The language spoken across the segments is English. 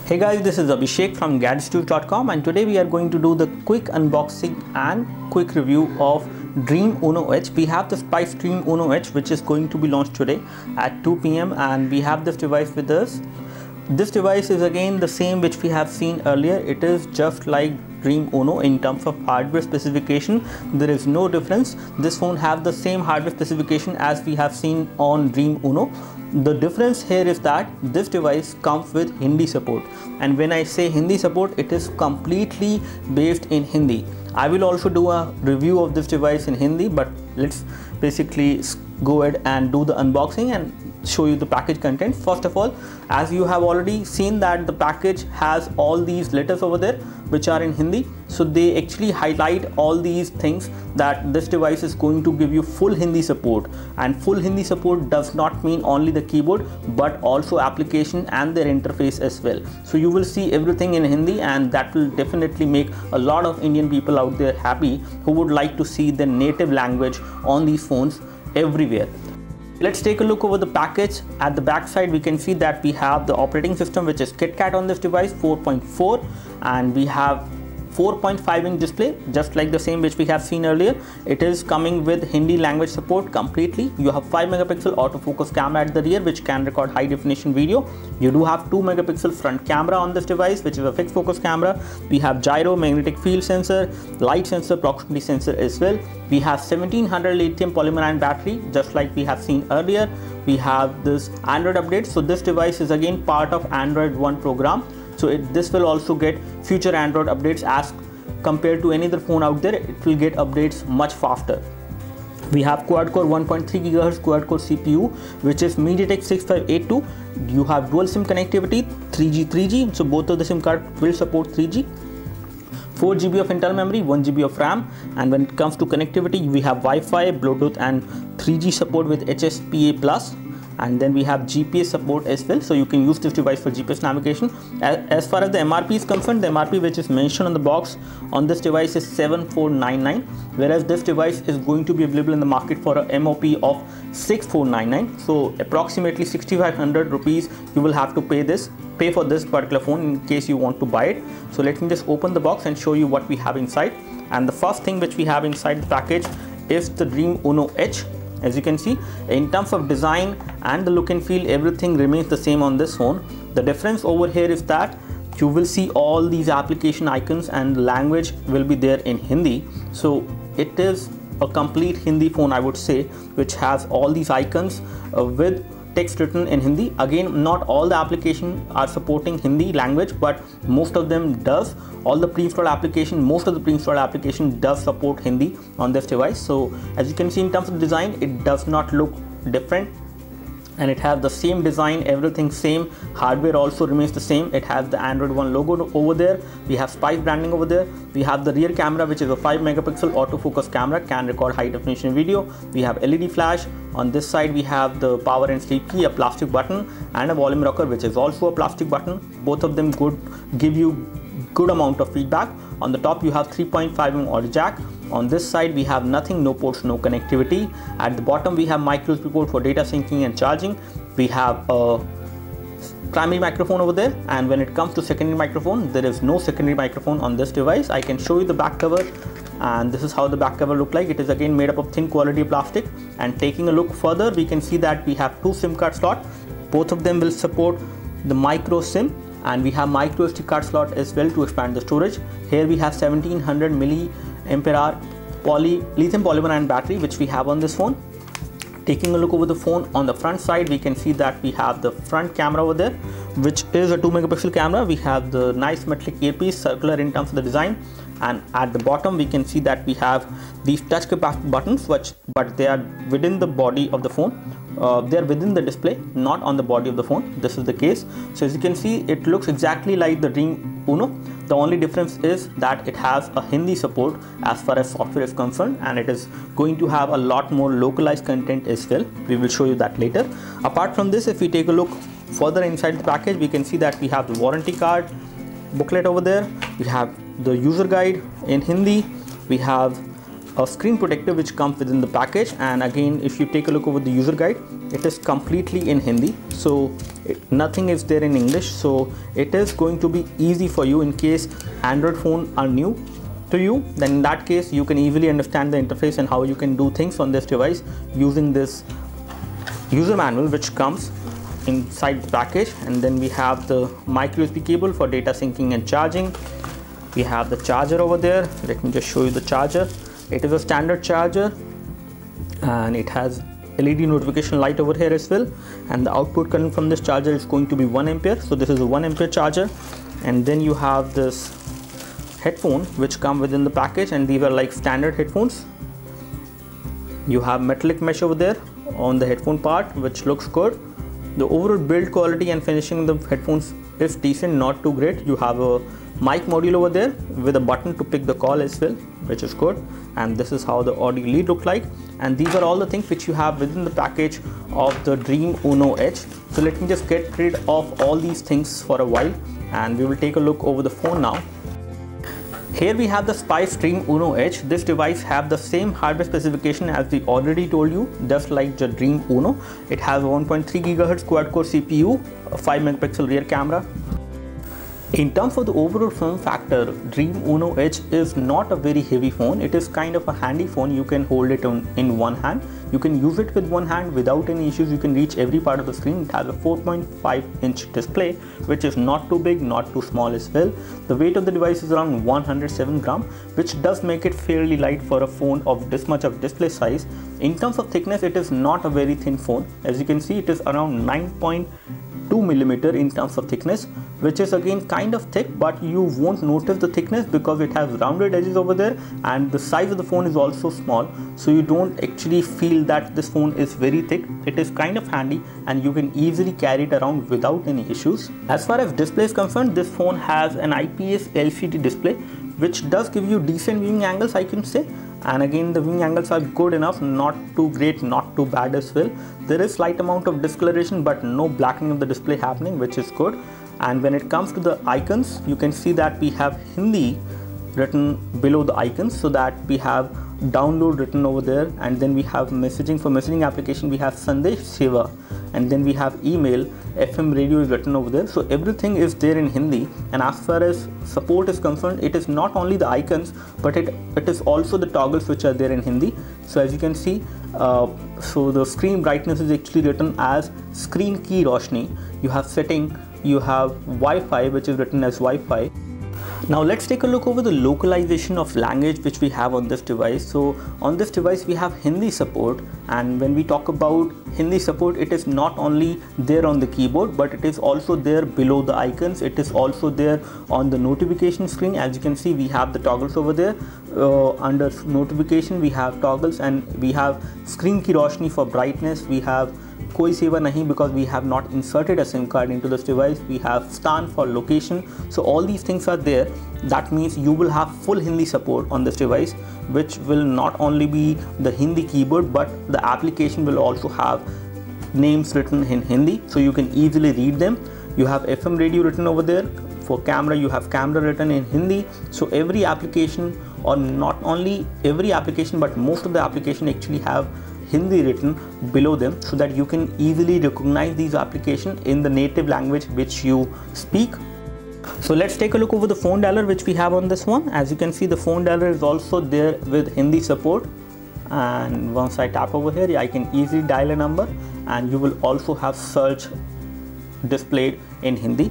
Hey guys, this is Abhishek from gadgetstudio.com and today we are going to do the quick unboxing and quick review of Dream Uno H. We have the Spice Dream Uno H which is going to be launched today at 2 p.m. and we have this device with us. This device is again the same which we have seen earlier. It is just like Dream Uno in terms of hardware specification. There is no difference. This phone have the same hardware specification as we have seen on Dream Uno. The difference here is that this device comes with Hindi support, and when I say Hindi support, it is completely based in Hindi. I will also do a review of this device in Hindi, but let's basically go ahead and do the unboxing and show you the package content. First of all, as you have already seen that the package has all these letters over there which are in Hindi, so they actually highlight all these things that this device is going to give you full Hindi support. And full Hindi support does not mean only the keyboard but also application and their interface as well. So you will see everything in Hindi, and that will definitely make a lot of Indian people out there happy who would like to see their native language on these phones everywhere. Let's take a look over the package. At the back side we can see that we have the operating system which is KitKat on this device 4.4, and we have 4.5-inch display just like the same which we have seen earlier. It is coming with Hindi language support completely. You have 5-megapixel autofocus camera at the rear which can record high definition video. You do have 2-megapixel front camera on this device which is a fixed focus camera. We have gyro, magnetic field sensor, light sensor, proximity sensor as well. We have 1700 lithium polymer ion battery just like we have seen earlier. We have this Android update. So this device is again part of Android One program. So this will also get future Android updates as compared to any other phone out there. It will get updates much faster. We have quad-core 1.3 GHz quad-core CPU which is MediaTek 6582. You have dual SIM connectivity, 3G. So both of the SIM cards will support 3G. 4 GB of internal memory, 1 GB of RAM, and when it comes to connectivity, we have Wi-Fi, Bluetooth, and 3G support with HSPA+. And then we have GPS support as well, so you can use this device for GPS navigation. As far as the MRP is concerned, the MRP which is mentioned on the box on this device is 7499, whereas this device is going to be available in the market for a MOP of 6499. So approximately 6500 rupees you will have to pay for this particular phone in case you want to buy it. So let me just open the box and show you what we have inside. And the first thing which we have inside the package is the Dream Uno H. As you can see, in terms of design and the look and feel, everything remains the same on this phone. The difference over here is that you will see all these application icons and the language will be there in Hindi. So it is a complete Hindi phone, I would say, which has all these icons with text written in Hindi. Again, not all the applications are supporting Hindi language, but most of them does. All the pre-installed application, most of the pre-installed application does support Hindi on this device. So as you can see, in terms of design, it does not look different, and it has the same design, everything same. Hardware also remains the same. It has the Android One logo over there. We have Spice branding over there. We have the rear camera which is a 5-megapixel autofocus camera, can record high definition video. We have LED flash. On this side we have the power and sleep key, a plastic button, and a volume rocker which is also a plastic button. Both of them could give you good amount of feedback. On the top you have 3.5mm audio jack. On this side we have nothing, no ports, no connectivity. At the bottom we have micro USB port for data syncing and charging. We have a primary microphone over there, and when it comes to secondary microphone, there is no secondary microphone on this device. I can show you the back cover, and this is how the back cover look like. It is again made up of thin quality plastic, and taking a look further we can see that we have two SIM card slots. Both of them will support the micro SIM, and we have micro SD card slot as well to expand the storage. Here we have 1700 mAh lithium polymer ion battery which we have on this phone. Taking a look over the phone, on the front side we can see that we have the front camera over there which is a 2-megapixel camera. We have the nice metallic earpiece, circular in terms of the design, and at the bottom we can see that we have these touch buttons but they are within the body of the phone. They are within the display, not on the body of the phone. This is the case. So as you can see, it looks exactly like the Dream Uno. The only difference is that it has a Hindi support as far as software is concerned, and it is going to have a lot more localized content as well. We will show you that later. Apart from this, if we take a look further inside the package, we can see that we have the warranty card booklet over there. We have the user guide in Hindi. We have a screen protector which comes within the package, and again if you take a look over the user guide, it is completely in Hindi. So nothing is there in English, so it is going to be easy for you in case Android phone are new to you. Then in that case you can easily understand the interface and how you can do things on this device using this user manual which comes inside the package. And then we have the micro USB cable for data syncing and charging. We have the charger over there. Let me just show you the charger. It is a standard charger and it has LED notification light over here as well, and the output current from this charger is going to be 1 ampere. So this is a 1 ampere charger. And then you have this headphone which come within the package, and these are like standard headphones. You have metallic mesh over there on the headphone part, which looks good. The overall build quality and finishing the headphones is decent, not too great. You have a mic module over there with a button to pick the call as well, which is good. And this is how the audio lead look like. And these are all the things which you have within the package of the Dream Uno Edge. So let me just get rid of all these things for a while and we will take a look over the phone now. Here we have the Spice Dream Uno Edge. This device have the same hardware specification as we already told you, just like the Dream Uno. It has 1.3 GHz quad-core CPU, a 5 megapixel rear camera. In terms of the overall form factor, Dream Uno Edge is not a very heavy phone. It is kind of a handy phone. You can hold it in one hand. You can use it with one hand without any issues. You can reach every part of the screen. It has a 4.5-inch display, which is not too big, not too small as well. The weight of the device is around 107 grams, which does make it fairly light for a phone of this much of display size. In terms of thickness, it is not a very thin phone. As you can see, it is around 9.2 millimeter in terms of thickness, which is again kind of thick, but you won't notice the thickness because it has rounded edges over there, and the size of the phone is also small, so you don't actually feel that this phone is very thick. It is kind of handy and you can easily carry it around without any issues. As far as display is concerned, this phone has an IPS LCD display which does give you decent viewing angles, I can say. And again, the viewing angles are good enough, not too great, not too bad as well. There is slight amount of discoloration but no blackening of the display happening, which is good. And when it comes to the icons, you can see that we have Hindi written below the icons, so that we have download written over there, and then we have messaging. For messaging application we have Sandesh Seva, and then we have email, FM radio is written over there. So everything is there in Hindi. And as far as support is concerned, it is not only the icons, but it is also the toggles which are there in Hindi. So as you can see, so the screen brightness is actually written as Screen Key Roshni. You have setting, you have Wi-Fi, which is written as Wi-Fi. Now let's take a look over the localization of language which we have on this device. So on this device we have Hindi support, and when we talk about Hindi support, it is not only there on the keyboard, but it is also there below the icons. It is also there on the notification screen. As you can see, we have the toggles over there. Under notification we have toggles, and we have Screen Ki Roshni for brightness. We have Koi Seva Nahi because we have not inserted a SIM card into this device. We have Stan for location. So all these things are there. That means you will have full Hindi support on this device, which will not only be the Hindi keyboard, but the application will also have names written in Hindi, so you can easily read them. You have FM radio written over there. For camera, you have camera written in Hindi. So every application, or not only every application, but most of the application actually have Hindi written below them, so that you can easily recognize these applications in the native language which you speak. So let's take a look over the phone dialer which we have on this one. As you can see, the phone dialer is also there with Hindi support, and once I tap over here, I can easily dial a number, and you will also have search displayed in Hindi.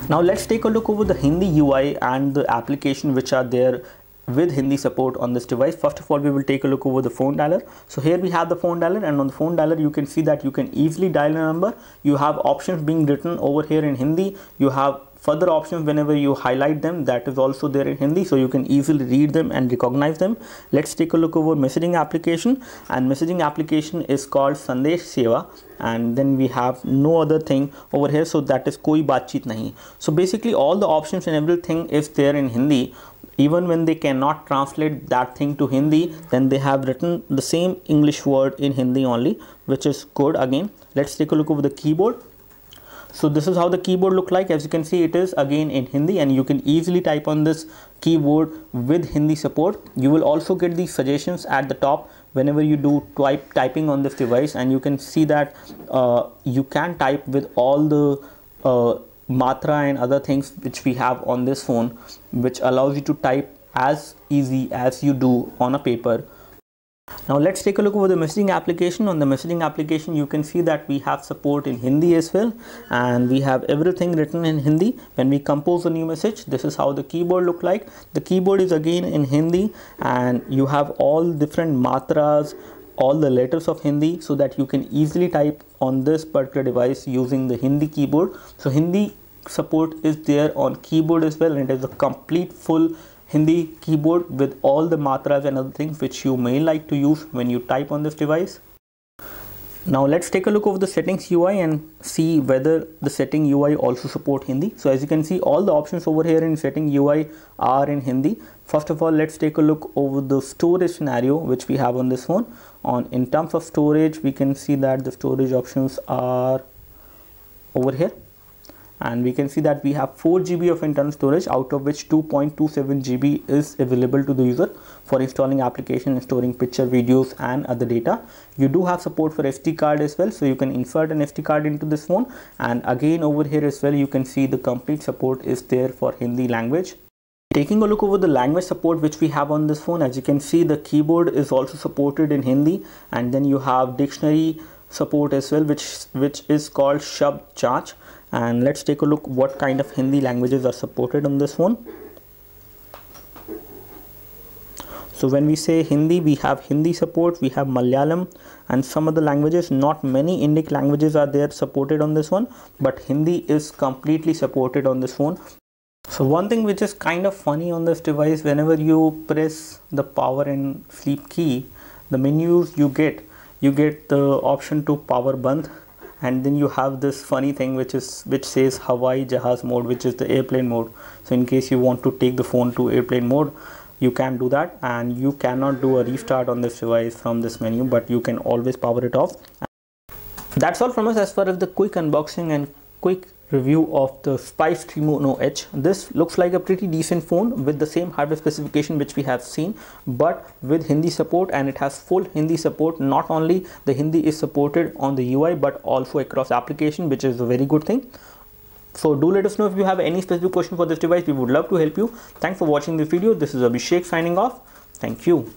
Now let's take a look over the Hindi UI and the application which are there with Hindi support on this device. First of all, we will take a look over the phone dialer. So here we have the phone dialer, and on the phone dialer you can see that you can easily dial a number. You have options being written over here in Hindi. You have further options whenever you highlight them, that is also there in Hindi, so you can easily read them and recognize them. Let's take a look over messaging application, and messaging application is called Sandesh Seva, and then we have no other thing over here, so that is Koi Baatcheet Nahi. So basically all the options and everything is there in Hindi. Even when they cannot translate that thing to Hindi, then they have written the same English word in Hindi only, which is good. Again, let's take a look over the keyboard. So this is how the keyboard look like. As you can see, it is again in Hindi, and you can easily type on this keyboard with Hindi support. You will also get these suggestions at the top whenever you do typing on this device, and you can see that you can type with all the matra and other things which we have on this phone, which allows you to type as easy as you do on a paper. Now let's take a look over the messaging application. On the messaging application, you can see that we have support in Hindi as well, and we have everything written in Hindi. When we compose a new message, this is how the keyboard look like. The keyboard is again in Hindi, and you have all different matras, all the letters of Hindi, so that you can easily type on this particular device using the Hindi keyboard. So Hindi support is there on keyboard as well, and it is a complete full Hindi keyboard with all the matras and other things which you may like to use when you type on this device. Now let's take a look over the settings UI and see whether the setting UI also support Hindi. So as you can see, all the options over here in setting UI are in Hindi. First of all, let's take a look over the storage scenario which we have on this phone. In terms of storage, we can see that the storage options are over here, and we can see that we have 4 GB of internal storage, out of which 2.27 GB is available to the user for installing application and storing picture, videos and other data. You do have support for SD card as well, so you can insert an SD card into this phone, and again over here as well you can see the complete support is there for Hindi language. Taking a look over the language support which we have on this phone, as you can see the keyboard is also supported in Hindi, and then you have dictionary support as well, which is called Shabd Janch. And let's take a look what kind of Hindi languages are supported on this phone. So when we say Hindi, we have Hindi support, we have Malayalam and some other languages. Not many Indic languages are there supported on this one, but Hindi is completely supported on this phone. So one thing which is kind of funny on this device, whenever you press the power and sleep key, the menus you get the option to power band, and then you have this funny thing which says Hawai Jahaz mode, which is the airplane mode. So in case you want to take the phone to airplane mode, you can do that, and you cannot do a restart on this device from this menu, but you can always power it off. That's all from us as far as the quick unboxing and quick review of the Spice Dream Uno H. This looks like a pretty decent phone with the same hardware specification which we have seen, but with Hindi support, and it has full Hindi support. Not only the Hindi is supported on the UI but also across application, which is a very good thing. So do let us know if you have any specific question for this device. We would love to help you. Thanks for watching this video. This is Abhishek signing off. Thank you.